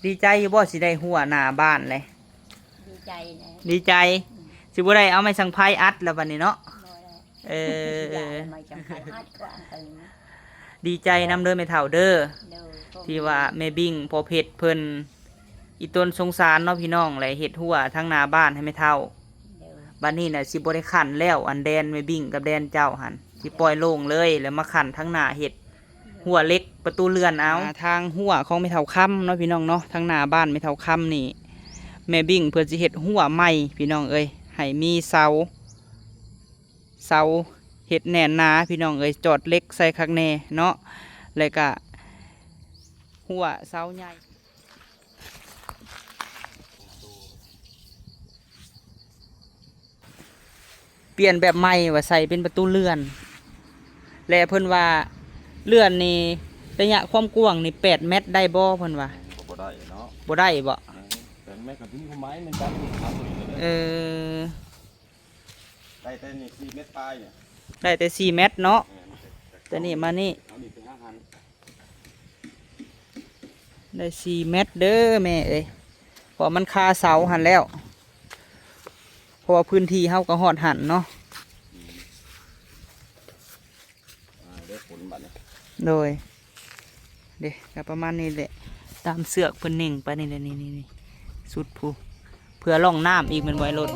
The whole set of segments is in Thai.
ดีใจอยู่บ่สิได้หัวหน้าบ้านเลยดีใจนะดีใจสิบ่ได้เอาไม้สังไพอัดแล้วบัดนี้เนาะเอไม่จำเป็นอัดกว้างไปนะดีใจนำเด้อแม่เฒ่าเด้อเด้อที่ว่าแม่บิ่งพอเพชรเพิ่นอีต้นสงสารเนาะพี่น้องแหละเฮ็ดหัวทั้งหน้าบ้านให้แม่เฒ่าเด้อบัดนี้น่ะสิบ่ได้ขันแล้วอันแดนแม่บิ่งกับแดนเจ้าหั่นสิปล่อยโล่งเลยแล้วมาขันทั้งหน้าเฮ็ดหัวเล็กประตูเรือนเอาทางหัวของแม่เฒ่าค่ำเนาะพี่น้องเนาะทางหน้าบ้านแม่เฒ่าค่ำนี่แม่บิ่งเพิ่นสิเฮ็ดหัวใหม่พี่น้องเอ้ยให้มีเสาเฮ็ดแน่นหนาพี่น้องเอ้ยจอดเล็กใส่คักแน่เนาะแล้วก็หัวเสาใหญ่เปลี่ยนแบบใหม่ว่าใส่เป็นประตูเรือนและเพิ่นว่าเรือนนี่ระยะความกว้างนี่8 เมตรได้บ่เพิ่นว่าบ่ได้เนาะบ่ได้บ่แต่แม่กับพี่ไม้มันกันครับได้แต่นี่4 เมตรปลายเนี่ยได้แต่4 เมตรเนาะแต่นี่มานี่เอานี่เป็น5 หันได้4 เมตรเด้อแม่เอ้ยเพราะมันคาเสาหันแล้วเพราะว่าพื้นที่เฮาก็ฮอดหันเนาะได้ผลบัดนี้โดยเด็กก็ประมาณนี้แหละตามเสือกเพิ่นเน่งไปนี่แหละนี่สุดผู้เพื่อล่องน้ำอีกมันไว้รถ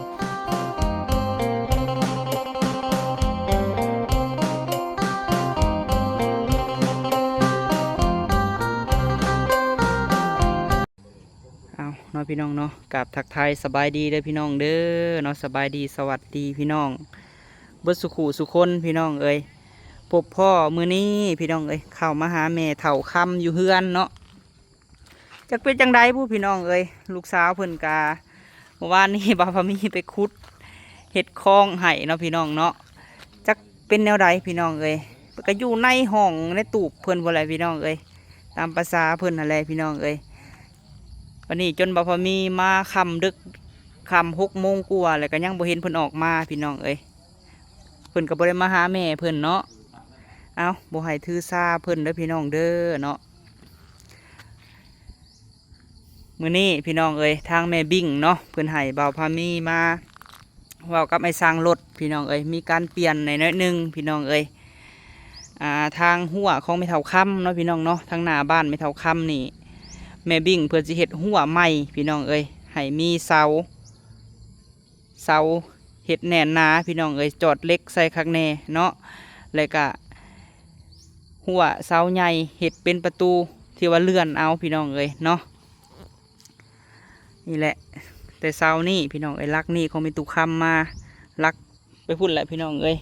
เอาเนาะพี่น้องเนาะกับทักทายสบายดีเด้อพี่น้องเด้อเนาะสบายดีสวัสดีพี่น้องเบิดสุขุสุคนพี่น้องเอ้ยพบพ่อมือนี้พี่น้องเอ้ยเข้ามาหาแม่เฒ่าคำอยู่เฮือนเนาะจักเป็นจังไดผู้พี่น้องเอ้ยลูกสาวเพิ่นกาเมื่อวานนี้บาพามีไปขุดเห็ดคลองไห้เนาะพี่น้องเนาะจักเป็นแนวใดพี่น้องเอ้ยก็อยู่ในห้องในตูบเพิ่นบ่แหละพี่น้องเอ้ยตามภาษาเพิ่นนั่นแหละพี่น้องเอ้ยวันนี้จนบาพามีมาค่ำดึกค่ำ6 โมงกว่าแล้วก็ยังบ่เห็นเพิ่นออกมาพี่น้องเอ้ยเพิ่นก็บ่ได้มาหาแม่เพิ่นเนาะเอาบ่ให้ถือซาเพิ่นเด้อพี่น้องเด้อเนาะมื้อนี้พี่น้องเอ้ยทางแม่บิ่งเนาะเพิ่นให้บ่าวพามีมาเว้ากับไอ้สร้างรถพี่น้องเอ้ยมีการเปลี่ยนในน้อยนึงพี่น้องเอ้ยทางหัวของแม่เฒ่าค่ำเนาะพี่น้องเนาะทางหน้าบ้านแม่เฒ่าค่ำนี่แม่บิ่งเพิ่นสิเฮ็ดหัวใหม่พี่น้องเอ้ยให้มีเสาเฮ็ดแน่นหนาพี่น้องเอ้ยจอดเล็กใส่คักแน่เนาะแล้วก็หัวเสาใหญ่เฮ็ดเป็นประตูที่ว่าเลื่อนเอาพี่น้องเอ้ยเนาะนี่แหละแต่เสานี่พี่น้องเอ้ยลักนี่คงมีตู้คำมาลักไปพูดแหละพี่น้องเอ้ย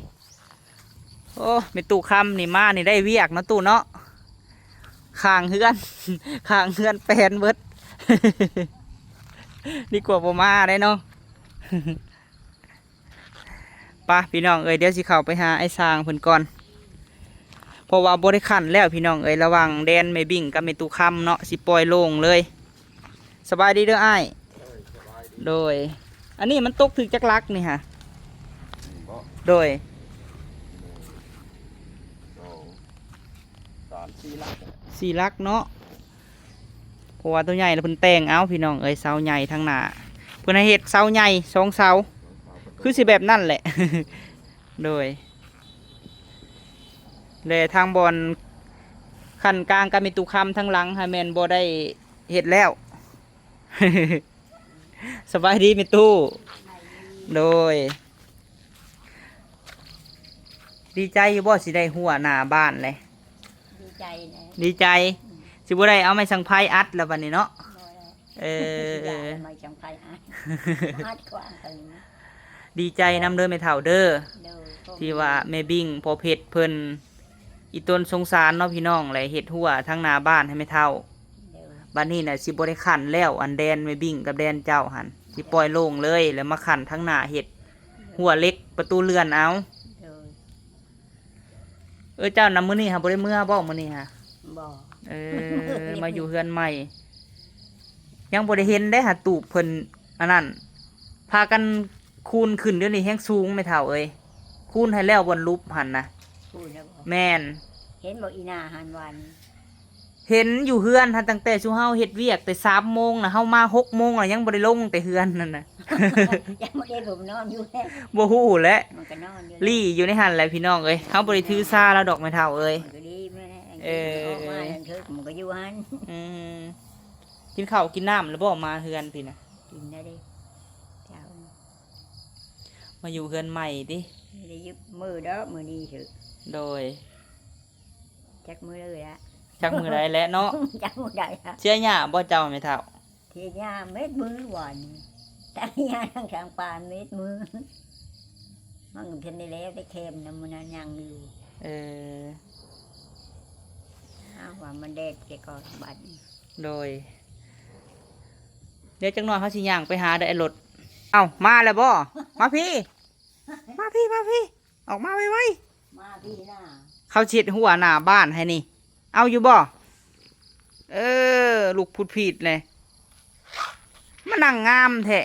โอ้มีตู้คำนี่มานี่ได้เวียกเนาะตู้เนาะข้างเฮือน ข้างเฮือนแปลนเบิด ดีกว่าบ่มาได้เนาะ ป่ะพี่น้องเอ้ยเดี๋ยวสิเข้าไปหาไอ้สร้างเพิ่นก่อนเพราะว่าบ่ได้ขันแล้วพี่น้องเอ้ยระวังแดนแม่บิ่งกับแม่ตู้คำเนาะสิปล่อยโล่งเลยสบายดีเด้ออ้ายโดยอันนี้มันตกถึงจักลักนี่ฮะโดย4 ลักเนาะเพราะว่าตัวใหญ่แล้วเพิ่นแต่งเอาพี่น้องเอ้ยเสาใหญ่ทางหน้าเพิ่นให้เฮ็ดเสาใหญ่2 เสาคือสิแบบนั่นแหละ โดยเลยทางบอนขั้นกลางก็มีตุคำทั้งหลังฮะแมนบ่ได้เฮ็ดแล้ว สบายดีมีตู้โดยดีใจอยู่บ่สิได้หัวหน้าบ้านเลยดีใจนะดีใจสิบ่ได้เอาไม้สังไพอัดแล้วบัดนี้เนาะไม่จำเป็นอัดกว้างไปนะดีใจนำเด้อแม่เฒ่าเด้อเด้อที่ว่าแม่บิ่งพอเพชรเพิ่นอีต้นสงสารเนาะพี่น้องแหละเฮ็ดหัวทั้งหน้าบ้านให้แม่เฒ่าบัดนี้น่ะสิบ่ได้ขันแล้วอันแดนแม่บิ่งกับแดนเจ้าหั่นสิปล่อยโล่งเลยแล้วมาขันทั้งหน้าเฮ็ดหัวเล็กประตูเรือนเอาเจ้านำมื้อนี้ฮะบ่ได้เมื่อบ่มื้อนี้ฮะบ่มาอยู่เฮือนใหม่ยังบ่ได้เห็นได้หาตูบเพิ่นอันนั้นพากันคูณขึ้นเดี๋ยวนี้แฮงสูงแม่เฒ่าเอ้ยคูณให้แล้วบนรูปหั่นนะแม่นเห็นบ่อีนาหันวัน เห็นอยู่เฮือนทันตั้งแต่ชูเฮาเฮ็ดเวียกแต่3 โมงนะเฮามา6 โมงแล้วยังบ่ได้ลงแต่เฮือนนั่นน่ะ ยังไม่ได้ผมนอนอยู่แล้ว บ่ฮู้แหละ มันก็นอนอยู่ ลี่อยู่ในหันแหละพี่น้องเอ้ยเฮาบ่ได้ถือซาแล้วดอกไม้เฒ่าเอ้ย มันก็ดีแม่ เออ ออกมาอย่างเถอะมันก็อยู่หัน อืมกินข้าวกินน้ำแล้วบ่มาเฮือนพี่น่ะ กินได้ดิเจ้า มาอยู่เฮือนใหม่ติ ไม่ได้ยึดมือเด้อมือนี้เถอะ โดย จักมือเลยอะ จักมื้อใดแล้วเนาะ จักมือใดอะ เชื่อหญ้าบ่เจ้าแม่เฒ่า ที่ยาเม็ดมือหวานตั้งยาทั้งทางปานเม็ดมือมันเพิ่นได้แล้วได้เค็มนะมันนั้นยังอยู่ เออ อ้าวว่ามันเด็ดแต่ก่อนบัดนี้ โดยเดี๋ยวจักหน่อยเฮาสิย่างไปหาได้ไอ้รถเอ้ามาแล้วบ่มาพี่ มาพี่มาพี่ ออกมาไว มาพี่หน้า ๆเขาเช็ดหัวหน้าบ้านให้นี่ เอาอยู่บ่เออ ลูกพุดผิดเลยมานั่งงามแท้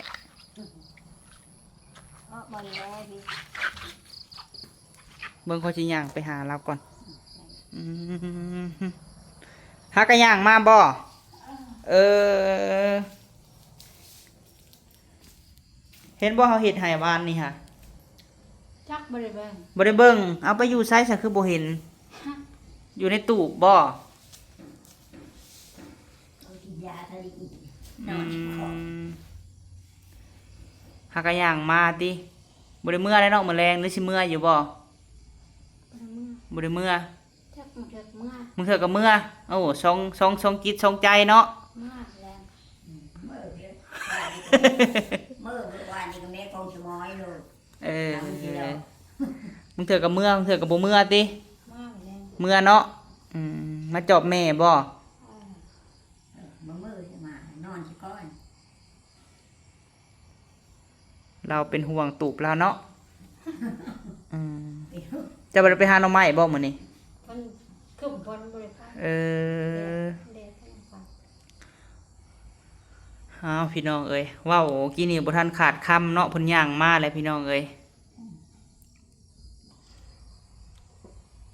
อ้อมันแม่พี่ เบิ่งเขาสิย่างไปหาเราก่อนอืมหากระย่างมาบ่เออ เห็นบ่เขาเฮ็ดให้วานนี่ฮะ จักบริเวณ บ่ได้เบิ่งเอาไปอยู่ไสซะคือบ่เห็น อยู่ในตู้บ่ เอากินยาทะเลอีกน อื อนของ มหากระย่างมาติบ่ได้เมื่อได้ดอกมื้อแรงหรือสิเมื่ออยู่บ่ เมื่อบ่ได้เมื่อ จักมันเกิดเมื่อ มึงเถอะกับเมื่อโอ้สองจิตสองใจเนาะ เมื่อแรง เมื่อเดือนเมื่อวานนี้ก็แม่กองสมอยเลย เออ ทำทีเดียว มึงเถอะกับเมื่อมึงเถอะกับบ่เมื่อติ เมื่อแรง เมื่อเนาะอืมมาจอบแม่บ่ มาเมื่อใช่มานอนสิก้อน เราเป็นห่วงตูบเราเนาะอืมจะบ่ได้ไปหาหน่อไม้บ่มื้อนี้ มันขึ้นบนบริภาค เออ เด็กทั้งฝั่ง อ้าวพี่น้องเอ้ยว้าวกี้นี่บ่ทันขาดคำเนาะเพิ่นย่างมาแล้วพี่น้องเอ้ย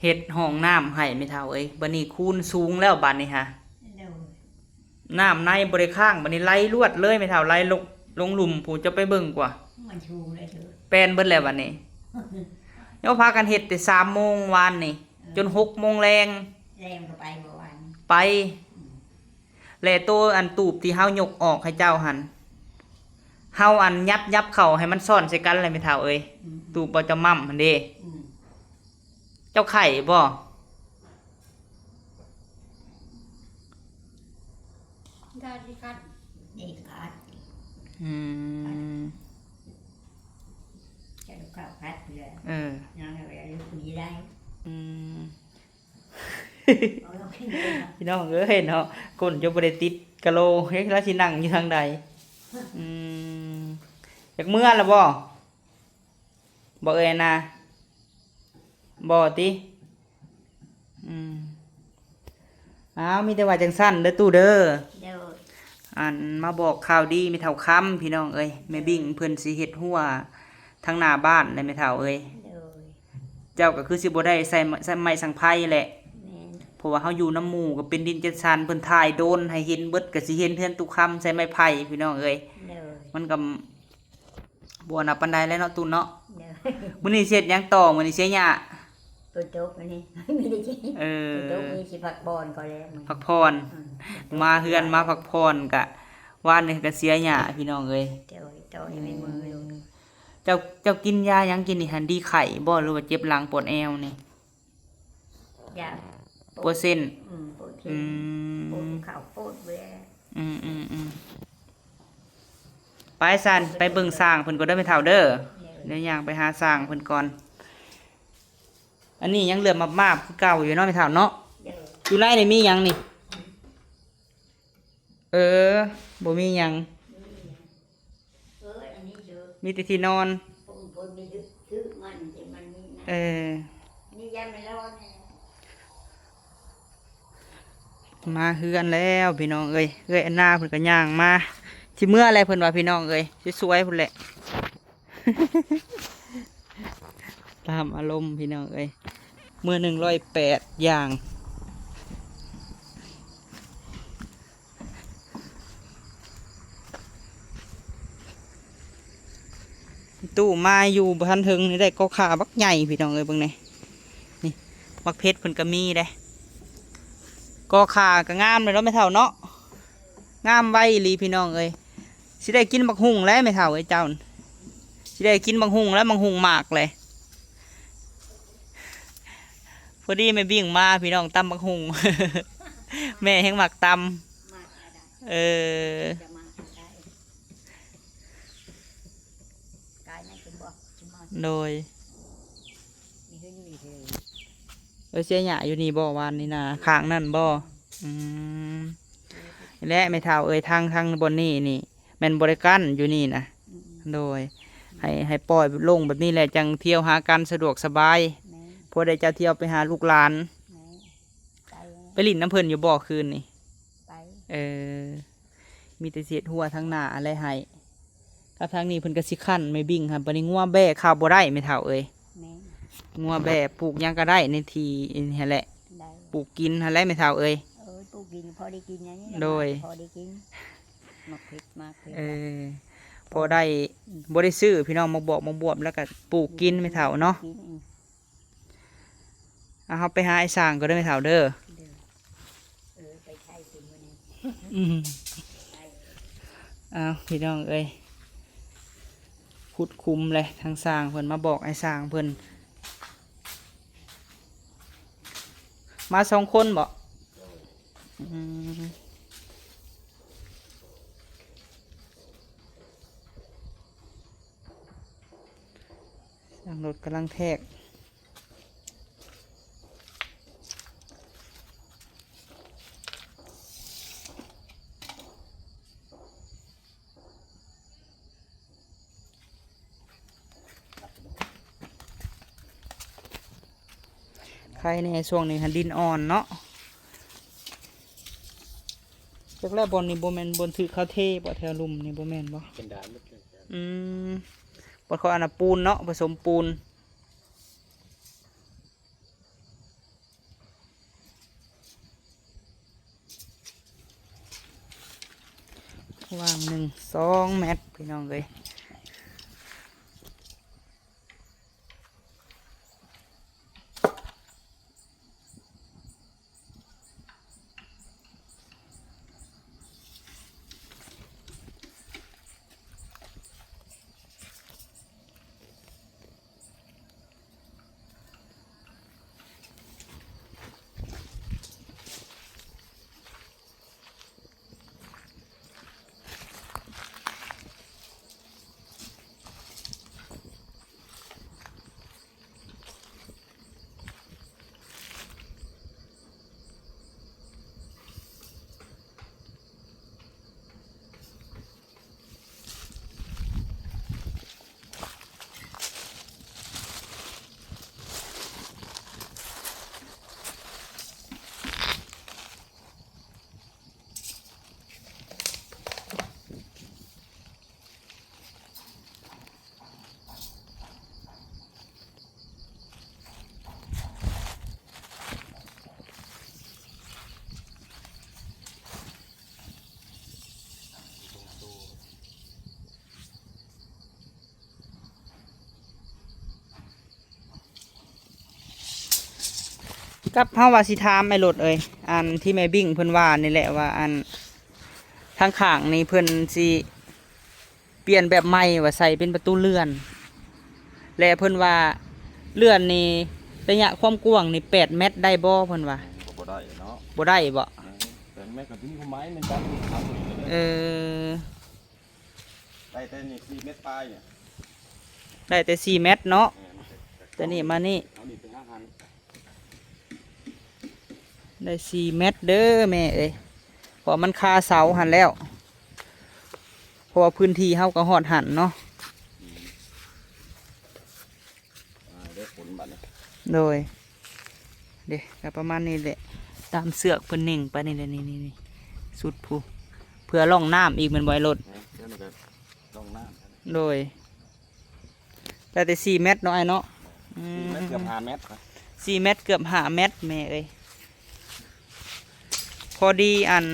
เฮ็ดห้องน้ำให้ไม่เท่าเอ้ยบัดนี้คูณสูงแล้วบัดนี้ฮะ เดี๋ยว น้ำในบริข้างบันนี้ไหลลวดเลยไม่เท่าไหลลงหลุมผู้จะไปเบิ่งกว่า มันชูเลยเถอะ แปลนเบิดแล้ววันนี้เดี๋ยวพากันเฮ็ดแต่3 โมงวานนี่จน6 โมงแรง แรงก็ไปเมื่อวาน ไปแลตัวอันตูบที่เฮายกออกให้เจ้าหันเฮาอันยับเข้าให้มันซ่อนใส่กันเลยไม่เท่าเอ้ยตูบบ่จะมั่มหั่นเด้ อืม เจ้าไข่บ่ ได้ที่คัด เด็กขาด อืม จะลูกข้าวพัดเลย เออ นอนอะไรลูกนี้ได้ อืม เอาลูกขึ้นเลย พี่น้องเอ้ยเนาะก้นจะบ่ได้ติดกะโหลเฮ็ดแล้วสินั่งอยู่ทางใดอืมอยากเมื่อแล้วบ่บ่เอ้ยนะบ่ติอืมอ้าวมีแต่ว่าจังซั่นเด้อตู้เด้อ เดี๋ยว อันมาบอกข่าวดีแม่เฒ่าค่ำพี่น้องเอ้ยแม่บิ่งเพิ่นสิเฮ็ดหัวทางหน้าบ้านได้แม่เฒ่าเอ้ย เดี๋ยว เจ้าก็คือสิบ่ได้ใส่ไม้สังไผแหละ แม่น เพราะว่าเฮาอยู่น้ำหมู่ก็เป็นดินเจ็ดซันเพิ่นถ่ายโดนให้เห็นเบิดก็สิเห็นเทือนตุกคำใส่ไม้ไผ่พี่น้องเอ้ย เดี๋ยว มันก็บ่นับปานใดแล้วเนาะตุนเนาะ เดี๋ยว มื้อนี้เสร็จหยังต่อมื้อนี้เสียหญ้า ตัวโจ๊กอันนี้ไม่ได้กิน เออ ตัวโจ๊กมีสิผักบอนก็แล้วมัน พักผ่อนมาเฮือนมาพักผ่อนกะวานนี้ก็เสียหญ้าพี่น้องเอ้ย เดี๋ยวต่อยังไม่มือเลย เจ้ากินยาหยังกินนี่หันดีไข้บ่หรือว่าเจ็บหลังปวดแอวนี่ อยาก ปวดเส้น ปวด อื ปวด ม เข่าปวดเบื่อ อืมไปซันไปเบิ่งสร้างเพิ่นก็ได้ไปเท่าเด้อ เดี๋ยว เดี๋ยวย่างไปหาสร้างเพิ่นก่อน อันนี้ยังเหลือมาบๆคือเก่าอยู่เนาะไม่เท่าเนาะ เดี๋ยว อยู่ไรนี่มีหยังนี่ เออบ่มีหยัง อันนี้เยอะ มีแต่ที่นอน ปวดมีซื้อมันแต่มันนี่นะ เออ นี่ยังไม่ร้อนนะ มาเฮือนแล้วพี่น้องเอ้ยอันหน้าเพิ่นก็ย่างมาสิเมื่ออะไรเพิ่นว่าพี่น้องเอ้ยสวยๆพุ่นแหละ ตามอารมณ์พี่น้องเอ้ยมื้อ108อย่าง ตู้มาอยู่บ่ทันถึงนี่ได้ก็ขาบักใหญ่พี่น้องเอ้ยเบิ่งนี่นี่บักเพชรเพิ่นก็มีได้ก็ขาก็งามเลยเนาะแม่เฒ่าเนาะงามไว้อีหลีพี่น้องเอ้ยสิได้กินบักหุ่งแล้วแม่เฒ่าเอ้ยเจ้าน่ะสิได้กินบักหุ่งแล้วบักหุ่งหมากเลยพอดีแม่บิ่งมาพี่น้องตำบักหุ่ง แม่แห้งหมักต มาอะไร ำจะมาอะไรกายนั่นจะบอกจะมา โดย มีขึ้นมีเธอ เสียหยาอยู่นี่บ่วานนี่นะข้างนั่นบ่อืมและไม่เท่าเอ้ยทางบนนี่นี่แม่นบริการอยู่นี่นะโดยให้ปล่อยลงแบบนี้แหละจังเที่ยวหากันสะดวกสบาย แม่ พอได้จะเที่ยวไปหาลูกหลาน แม่ไป ไปหลินน้ำเพิ่นอยู่บ่คืนนี่ ไป เออมีแต่เสียดหัวทั้งหน้าอะไรให้ถ้าทางนี้เพิ่นก็สิคั่นไม่บิ่งครับบัดนี้งัวแบะข้าวบ่ได้ไม่เท่าเอ้ย แม่ งัวแบะปลูกหยังก็ได้ในทีนี่แหละ ได้ ปลูกกินหั่นแหละไม่เท่าเอ้ย ปลูกกินพอได้กินอย่างนี้ โดย พอได้กินมากพริกมากพริก เออพอได้บ่ได้ซื้อพี่น้องมาบอกมาบวบแล้วก็ปลูกกินไม่เท่าเนาะ กิน เอาเฮาไปหาไอ้สร้างก็ได้ไม่เท่าเด้อ เด้อไปใช้กินมื้อนี้ อืมเอาพี่น้องเอ้ยขุดคุมเลยทางสร้างเพิ่นมาบอกไอ้สร้างเพิ่นมา2 คนบ่อืมสร้างรถกำลังแทกใครในช่วงนี้หันดินอ่อนเนาะจากแรกบนนี่โบแมนบนถือเขาเทบ่แถวลุ่มนี่โบแมนบ่ เป็นด่านหมดเลย อืมบนเขาอันน่ะปูนเนาะผสมปูนวาง1-2 เมตรพี่น้องเลยกับเฮาว่าสิถามไอ้รถเอ้ยอันที่แม่บิ่งเพิ่นว่านี่แหละว่าอันทางข้างนี่เพิ่นสิเปลี่ยนแบบใหม่ว่าใส่เป็นประตูเลื่อน และเพิ่นว่าเลื่อนนี่ระยะความกว้างนี่8 เมตรได้บ่เพิ่นว่า ก็ได้เนาะ บ่ได้บ่ แต่แม่กับพี่เขาไม้มันกันทำอยู่เลย เออ ได้แต่นี่4 เมตรปลายเนี่ย ได้แต่4 เมตรเนาะแต่นี่มานี่ เอานี่ไปหาหัน ได้4 เมตรเด้อแม่เอ้ยเพราะมันคาเสาหันแล้วเพราะว่าพื้นที่เฮาก็ฮอดหันเนาะ ได้ผลบัดเนี่ย โดยเด็กก็ประมาณนี้แหละตามเสือกเพิ่นเน่งไปนี่แหละนี่สุดผู้เพื่อล่องน้ำอีกแมันบ่อยรถ เดี๋ยวมันก็ต้องน้ำ โดยได้แต่4 เมตรเนาะไอ้เนาะอื 4 เมตรเกือบ5 เมตรครับ 4 เมตรเกือบ5 เมตรแม่เอ้ยพอดีอัน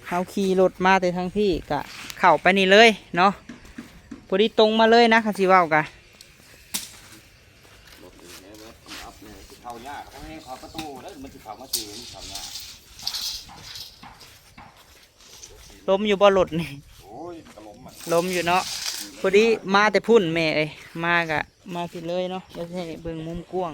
เฮาขี่รถมาแต่ทางพี่กะเข้าไปนี่เลยเนาะ พอดีตรงมาเลยนะคันสิเว้ากะ รถนี่แม่เบิดอัพเนี่ยสิเข้ายากทั้งนี้ขอประตูแล้วมันสิเข้ามาสู่มันเข้ายาก ล้มอยู่บ่รถนี่ โอ้ยกระล้มอ่ะ ล้มอยู่เนาะพอดีมาแต่พุ่นแม่เอ้ยมากะมาสิเลยเนาะเดี๋ยวสิให้เบิ่งมุมกว้าง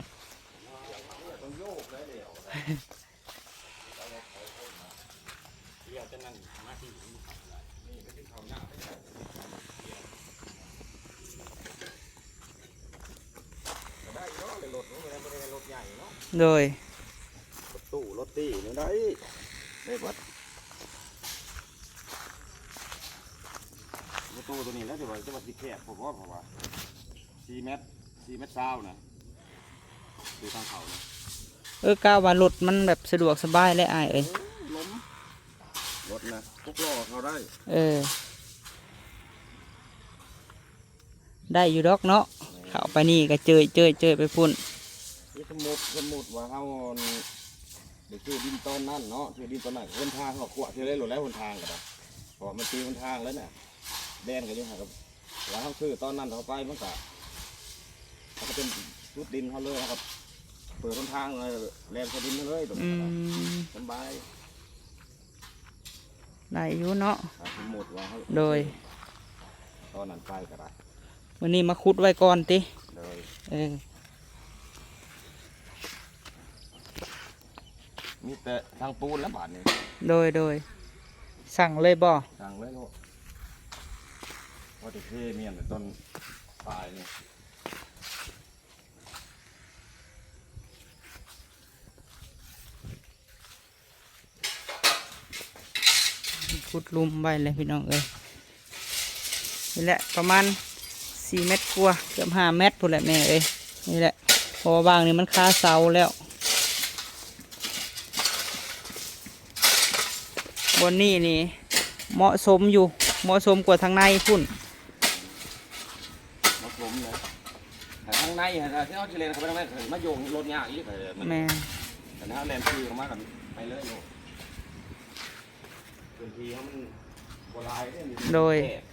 เดี๋ยวจะนั่งมาที่นี่ก็สิเข้ายากก็ได้เนาะเลยรถมันไม่ได้รถใหญ่เนาะ โดย รถตู้รถตีนี่ได้ได้เบิดรถตู้ตัวนี้แล้วจะว่าสิแคบผมว่าเพราะว่า4 เมตรเศร้านะดูทางเขาเนี่ย ก้าวว่ารถมันแบบสะดวกสบายเลยอ้ายเอ้ย ล้มรถนะพวกล้อเขาได้ ได้อยู่ดอกเนาะเข้าไปนี่ก็เจยไปพุ่น นี่สมมุติว่าเขาเดี๋ยวซื้อดินตอนนั้นเนาะซื้อดินตอนนั้นหนทางเขาขวดซื้อได้หลดแล้วหนทางก็ได้เพราะมันตีหนทางแล้วเนี่ยแดนกันยังหากับว่าเขาซื้อตอนนั้นเขาไปมันก็เป็นชุดดินเขาเลยครับเปิดหนทางเลยแลนเขาดินมาเลยแบบ อื นี้ ม สบาย ได้อยู่เนาะ สมมติว่าเขา โดย ตอนนั้นไปก็ได้ วันนี้มาขุดไว้ก่อนติ เลย มีแต่ทางปูนแล้วบาทนี่ โดยสั่งเลยบ่ ทางเลยโลกว่าจะเทเมียนแต่ต้นปลายนี่ ขุดลุมไว้เลยพี่น้องเอ้ยนี่แหละประมาณ4 เมตรกว่าเกือบ5 เมตรพุ่นแหละแม่เอ้ยนี่แหละเพราะว่าบางนี่มันคาเสาแล้วบนนี่นี่เหมาะสมอยู่เหมาะสมกว่าทางในพุ่น มาผมเลยแต่ข้างในฮะที่เขาเฉลยเขาไปทางนั้นมาโยงรถยากอีกเลยมัน แม่ แต่ถ้าแลนคือเขามากันไปเลยโลกพื้นที่เขามันโบราณเนี่ย โดย แคบ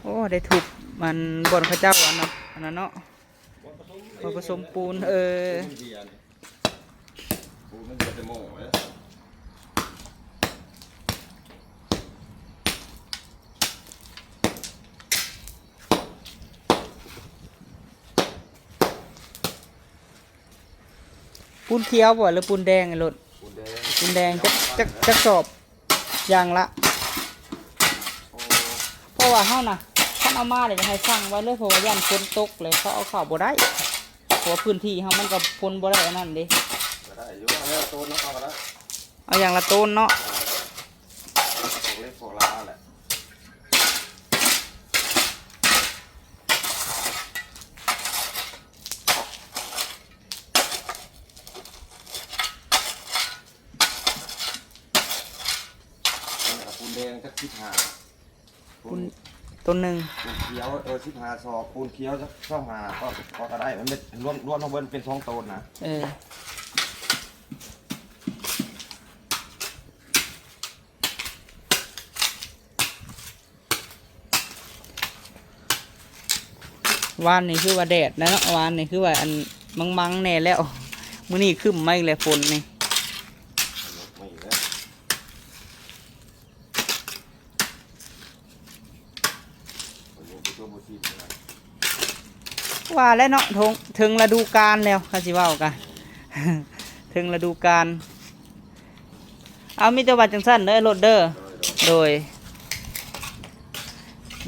โอ้ได้ถูกมันบนพระเจ้าอันนั้นเนาะพอผสมปูนปูนเบียร์นี่ปูนมันจะโม่ไว้แล้ว ปูนเขียวบ่หรือปูนแดงไอ้รถ ปูนแดง ปูนแดงจะสอบอย่างละ โอ้ เพราะว่าเฮานะท่านเอามาเลยจะให้สั่งไว้เลยเพราะว่าย่านฝนตกเลยเขาเอาเข้าบ่ได้เพราะว่าพื้นที่เฮามันก็พ้นบ่ได้อันนั้นเด้ ก็ได้อยู่แล้วตัวน้องเอาไปแล้ว เอาอย่างละต้นเนาะ พวกเล็กพวกลาแหละปูนแดงสัก15ปูน ต้นหนึ่ง เขียว15 ศอกปูนเขียวสัก25ก็ได้มันเป็นรวมทั้งเบิ้เป็น2 ต้นนะ วานนี่คือว่าแดดนะเนาะวานนี่คือว่าอันมังแน่แล้วมื้อนี้ครึ้มมาอีกแล้วฝนนี่ ไม่อยู่แล้วไปตัวโมทีเลย ว่าแล้วเนาะถึงฤดูกาลแล้วค่ะสิเว้ากัน ถึงฤดูกาลเอามีแต่ว่าจังซั่นเด้อรถเด้อโดย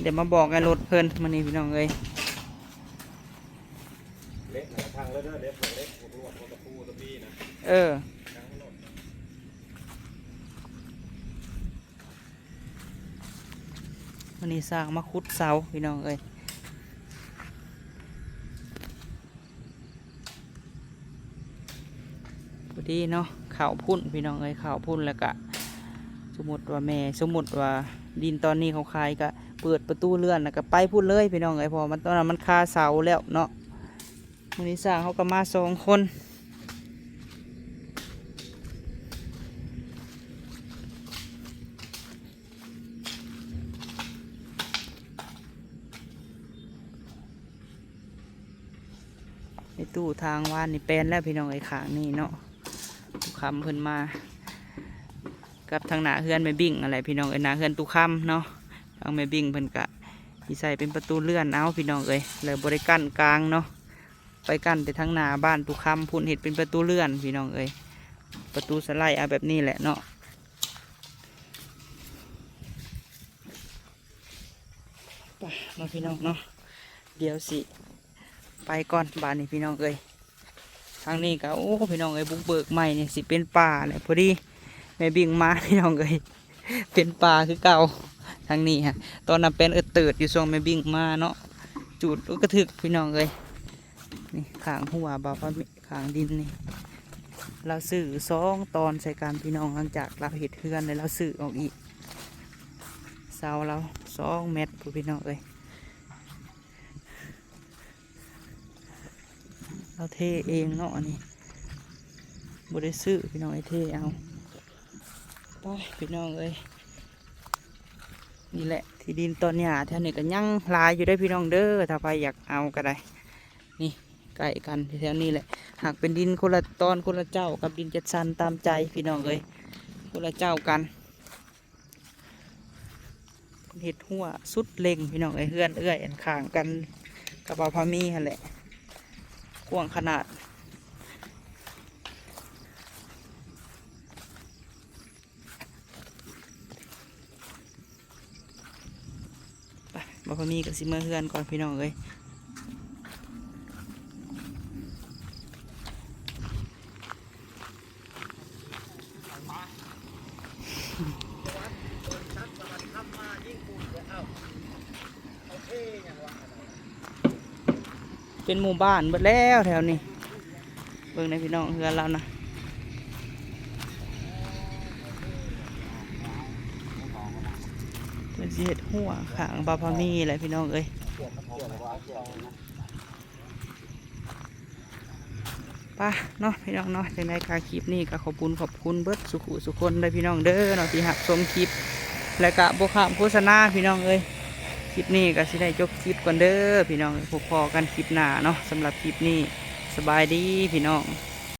เดี๋ยวมาบอกไอ้รถเพิ่นมื้อนี้พี่น้องเอ้ย เล็กนะทางเล็กเล็กเล็กพวกลวดพวกตะปูตะปีนะ วันนี้สร้างมาขุดเสาพี่น้องเอ้ยพอดีเนาะข่าวพุ่นพี่น้องเอ้ยข่าวพุ่นแล้วก็สมมติว่าดินตอนนี้เขาขายก็เปิดประตูเลื่อนแล้วก็ไปพุ่นเลยพี่น้องเอ้ยพอมันตอนนั้นมันคาเสาแล้วเนาะวันนี้สร้างเขาก็มา2 คน ตู้ทางว่านนี่แปลนแล้วพี่น้องไอ้ขางนี่เนาะตุกคำเพิ่นมากับทางหน้าเฮือนแม่บิ่งอะไรพี่น้องเอ้ยหน้าเฮือนตุกคำเนาะทางแม่บิ่งเพิ่นกะที่ใส่เป็นประตูเลื่อนเอาพี่น้องเอ้ยเลยบริกั้นกลางเนาะไปกั้นแต่ทางหน้าบ้านตุกคำพุ่นเห็ดเป็นประตูเลื่อนพี่น้องเอ้ยประตูสไลด์เอาแบบนี้แหละเนาะไปมาพี่น้องเนาะเดี๋ยวสิไปก่อนบ้านนี้พี่น้องเอ้ยทางนี้ก็โอ้พี่น้องเอ้ยบุกเบิกใหม่เนี่ยสิเป็นป่าแหละพอดีแม่บิ่งมาพี่น้องเอ้ยเป็นป่าคือเก่าทางนี้ฮะตอนนั้นเป็นเติดอยู่ช่วงแม่บิ่งมาเนาะจุดกระถึกพี่น้องเอ้ยนี่ขางหัวบ่าวพระมิขางดินนี่เราซื้อ2 ตอนใส่การพี่น้องหลังจากเราเห็ดเฮือนเลยเราซื้อออกอีกเสาเรา2 เมตรพี่น้องเอ้ยเราเทเองเนาะอันนี้บริสุทธิ์พี่น้องไอ้เทเอาไปพี่น้องเอ้ยนี่แหละที่ดินตอนหญ้าแถวนี้ก็ยังหลายอยู่ได้พี่น้องเด้อถ้าใครอยากเอาก็ได้นี่ใกล้กันแถวนี้แหละหากเป็นดินคนละตอนคนละเจ้ากับดินจัดสรรตามใจพี่น้องเอ้ยคนละเจ้ากันเห็ดหัวสุดเล็งพี่น้องเอ้ยเฮือนเอื้อยอันข้างกันกับบ่าวพามีหั่นแหละกว้างขนาดไปบ่าวพามีกับสิเมื่อเฮือนก่อนพี่น้องเอ้ยเป็นหมู่บ้านหมดแล้วแถวนี้เบิ่งในพี่น้องเฮือนเรานะเป็นสิเห็ดหัวขางบาพามีแหละพี่น้องเอ้ยป่ะเนาะพี่น้องเนาะจังได้การคลิปนี้ก็ขอบคุณเบิดสุขุสุคนเลยพี่น้องเด้อเนาะที่หักชมคลิปและกะบขามโฆษณาพี่น้องเอ้ยคลิปนี้ก็สิได้จบคลิปก่อนเด้อพี่น้องพบพอกันคลิปหน้าเนาะสำหรับคลิปนี้สบายดีพี่น้อง